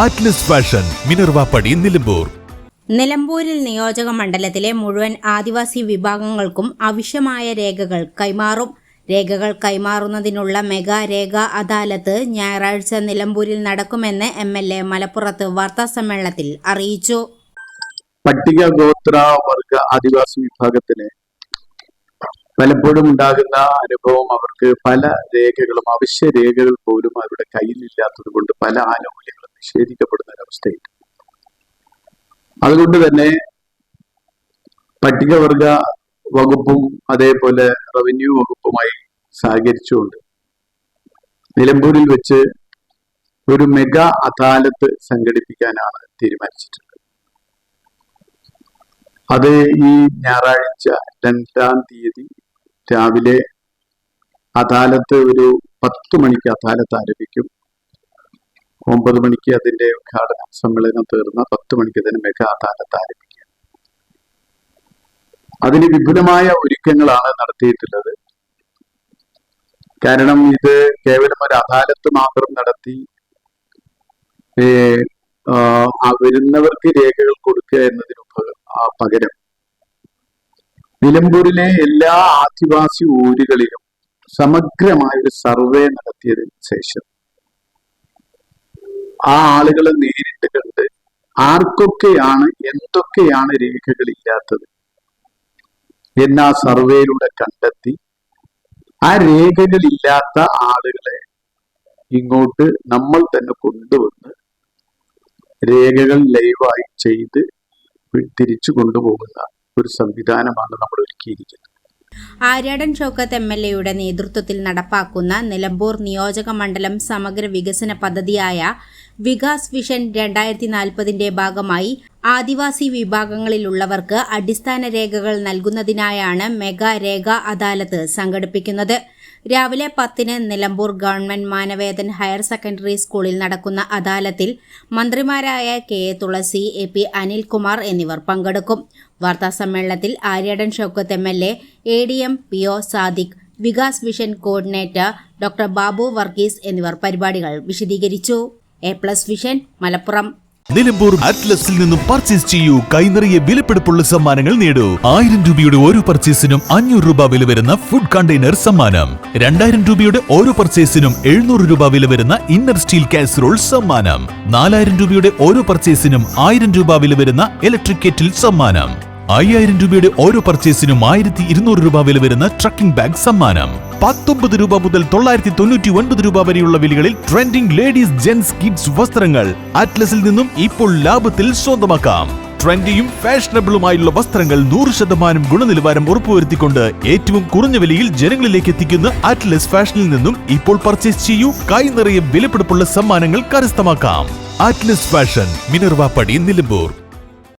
Atlas fashion, Minervappadi, Nilambur. നിലമ്പൂരിൽ നിയോജക മണ്ഡലത്തിലെ മുഴുവൻ ആദിവാസി വിഭാഗങ്ങൾക്കും ആവശ്യമായ രേഖകൾ കൈമാറും. രേഖകൾ കൈമാറുന്നതിനുള്ള മെഗാ രേഖാ അദാലത്ത് ഞായറാഴ്ച നിലമ്പൂരിൽ നടക്കുമെന്ന് MLA മലപ്പുറത്ത് വാർത്താസമ്മേളനത്തിൽ അറിയിച്ചു. പട്ടിക ഗോത്ര വർഗ ആദിവാസി വിഭാഗത്തിന് പലപ്പോഴും ഉണ്ടാകുന്ന അനുഭവം അവർക്ക് പല രേഖകളും അവശ്യ രേഖകൾ പോലും അവരുടെ കയ്യിലില്ലാത്തത് കൊണ്ട് പല ആനുകൂല്യങ്ങളും നിഷേധിക്കപ്പെടുന്ന ഒരവസ്ഥയുണ്ട്. അതുകൊണ്ട് തന്നെ പട്ടികവർഗ വകുപ്പും അതേപോലെ റവന്യൂ വകുപ്പുമായി സഹകരിച്ചുകൊണ്ട് നിലമ്പൂരിൽ വെച്ച് ഒരു മെഗാ അദാലത്ത് സംഘടിപ്പിക്കാനാണ് തീരുമാനിച്ചിട്ടുള്ളത്. അത് ഈ ഞായറാഴ്ച 2-ാം തീയതി രാവിലെ അദാലത്ത് ഒരു 10 മണിക്ക് അദാലത്ത് ആരംഭിക്കും. 9 മണിക്ക് അതിന്റെ ഉദ്ഘാടന സമ്മേളനം തീർന്ന 10 മണിക്ക് തന്നെ മെഗാ അദാലത്ത് ആരംഭിക്കും. അതിന് വിപുലമായ ഒരുക്കങ്ങളാണ് നടത്തിയിട്ടുള്ളത്. കാരണം ഇത് കേവലം ഒരു അദാലത്ത് മാത്രം നടത്തി വരുന്നവർക്ക് രേഖകൾ കൊടുക്കുക എന്നതിന് പകരം നിലമ്പൂരിലെ എല്ലാ ആദിവാസി ഊരുകളിലും സമഗ്രമായ ഒരു സർവേ നടത്തിയതിനു ശേഷം ആ ആളുകളെ നേരിട്ട് കണ്ട് ആർക്കൊക്കെയാണ് എന്തൊക്കെയാണ് രേഖകളില്ലാത്തത് എന്ന ആ സർവേയിലൂടെ കണ്ടെത്തി ആ രേഖകളില്ലാത്ത ആളുകളെ ഇങ്ങോട്ട് നമ്മൾ തന്നെ കൊണ്ടുവന്ന് രേഖകൾ ലൈവായി ചെയ്ത് തിരിച്ചു കൊണ്ടുപോകുന്ന ഒരു സംവിധാനമാണ് നമ്മൾ ഒരുക്കിയിരിക്കുന്നത്. ആര്യാടൻ ഷൗക്കത്ത് MLAയുടെ നേതൃത്വത്തിൽ നടപ്പാക്കുന്ന നിലമ്പൂർ നിയോജക മണ്ഡലം സമഗ്ര വികസന പദ്ധതിയായ വികാസ് വിഷൻ 2040ന്റെ ഭാഗമായി ആദിവാസി വിഭാഗങ്ങളിലുള്ളവർക്ക് അടിസ്ഥാന രേഖകൾ നൽകുന്നതിനായാണ് മെഗാ രേഖാ അദാലത്ത് സംഘടിപ്പിക്കുന്നത്. രാവിലെ 10-ന് Nilambur government Manavedan higher secondary സ്കൂളിൽ നടക്കുന്ന അദാലത്തിൽ മന്ത്രിമാരായ KA തുളസി, AP അനിൽകുമാർ എന്നിവർ പങ്കെടുക്കും. വാർത്താസമ്മേളനത്തിൽ Aryadan Shoukath MLA, ADM PO Sadiq, Vikas vision coordinator doctor Babu Varghese എന്നിവർ പരിപാടികൾ വിശദീകരിച്ചു. A+ vision, Malappuram. നിലമ്പൂർ അറ്റ്ലസിൽ നിന്നും പർച്ചേസ് ചെയ്യൂ. കൈനിറയെ വിലപിടിപ്പുള്ള സമ്മാനങ്ങൾ നേടൂ. 1000 രൂപയുടെ ഓരോ പർച്ചേസിനും 500 രൂപ വില വരുന്ന ഫുഡ് കണ്ടെയ്നർ സമ്മാനം. 2000 രൂപയുടെ ഓരോ പർച്ചേസിനും 700 രൂപ വില വരുന്ന ഇന്നർ സ്റ്റീൽ കാസറോൾ സമ്മാനം. 4000 രൂപയുടെ ഓരോ പർച്ചേസിനും 1000 രൂപ വില വരുന്ന ഇലക്ട്രിക് കെറ്റിൽ സമ്മാനം. 5000 രൂപയുടെ ഓരോ പർച്ചേസിനും 1200 രൂപ വില വരുന്ന ട്രക്കിംഗ് ബാഗ് സമ്മാനം. 19 രൂപ മുതൽ 999 രൂപ വരെയുള്ള വിലകളിൽ ട്രെൻഡിംഗ് ലേഡീസ്, ജെന്റ്സ്, കിഡ്സ് വസ്ത്രങ്ങൾ അറ്റ്ലസിൽ നിന്നും ഇപ്പോൾ ലാഭത്തിൽ സ്വന്തമാക്കാം. ട്രെൻഡിയും ഫാഷനബിളുമായുള്ള വസ്ത്രങ്ങൾ 100% ഗുണനിലവാരം ഉറപ്പുവരുത്തിക്കൊണ്ട് ഏറ്റവും കുറഞ്ഞ വിലയിൽ ജനങ്ങളിലേക്ക് എത്തിക്കുന്ന അറ്റ്ലസ് ഫാഷനിൽ നിന്നും ഇപ്പോൾ പർച്ചേസ് ചെയ്യൂ. കൈ നിറയെ വിലപിടിപ്പുള്ള സമ്മാനങ്ങൾ കരസ്ഥമാക്കാം. Atlas fashion, Minervappadi, Nilambur.